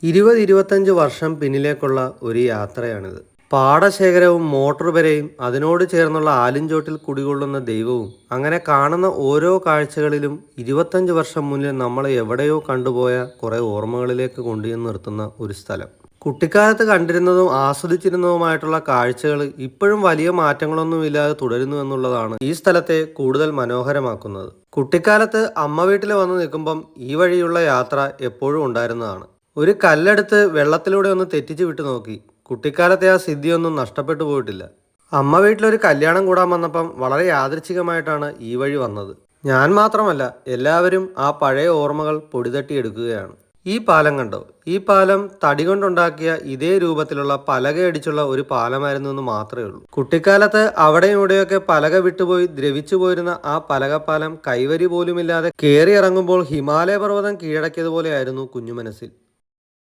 20-25 വർഷം പിന്നിലേക്കുള്ള ഒരു യാത്രയാണിത്. പാടശേഖരവും മോട്ടോർ വരയും അതിനോട് ചേർന്നുള്ള ആലിൻചോട്ടിൽ കുടികൊള്ളുന്ന ദൈവവും അങ്ങനെ കാണുന്ന ഓരോ കാഴ്ചകളിലും 25 വർഷം മുന്നിൽ നമ്മൾ എവിടെയോ കണ്ടുപോയ കുറേ ഓർമ്മകളിലേക്ക് കൊണ്ടുചെന്ന് നിർത്തുന്ന ഒരു സ്ഥലം. കുട്ടിക്കാലത്ത് കണ്ടിരുന്നതും ആസ്വദിച്ചിരുന്നതുമായിട്ടുള്ള കാഴ്ചകൾ ഇപ്പോഴും വലിയ മാറ്റങ്ങളൊന്നുമില്ലാതെ തുടരുന്നു എന്നുള്ളതാണ് ഈ സ്ഥലത്തെ കൂടുതൽ മനോഹരമാക്കുന്നത്. കുട്ടിക്കാലത്ത് അമ്മ വീട്ടിൽ വന്ന് നിൽക്കുമ്പം ഈ വഴിയുള്ള യാത്ര എപ്പോഴും ഉണ്ടായിരുന്നതാണ്. ഒരു കല്ലെടുത്ത് വെള്ളത്തിലൂടെ ഒന്ന് തെറ്റിച്ച് വിട്ടു നോക്കി. കുട്ടിക്കാലത്തെ ആ സിദ്ധിയൊന്നും നഷ്ടപ്പെട്ടു പോയിട്ടില്ല. അമ്മ വീട്ടിലൊരു കല്യാണം കൂടാൻ വന്നപ്പം വളരെ യാദൃച്ഛികമായിട്ടാണ് ഈ വഴി വന്നത്. ഞാൻ മാത്രമല്ല, എല്ലാവരും ആ പഴയ ഓർമ്മകൾ പൊടിതട്ടിയെടുക്കുകയാണ്. ഈ പാലം കണ്ടോ? ഈ പാലം തടി കൊണ്ടുണ്ടാക്കിയ ഇതേ രൂപത്തിലുള്ള പലകയടിച്ചുള്ള ഒരു പാലമായിരുന്നു എന്ന് മാത്രമേ ഉള്ളൂ. കുട്ടിക്കാലത്ത് അവിടെയും ഇവിടെയൊക്കെ പലക വിട്ടുപോയി ദ്രവിച്ചു പോയിരുന്ന ആ പലകപ്പാലം കൈവരി പോലുമില്ലാതെ കയറി ഇറങ്ങുമ്പോൾ ഹിമാലയ പർവ്വതം കീഴടക്കിയതുപോലെയായിരുന്നു കുഞ്ഞു മനസ്സിൽ.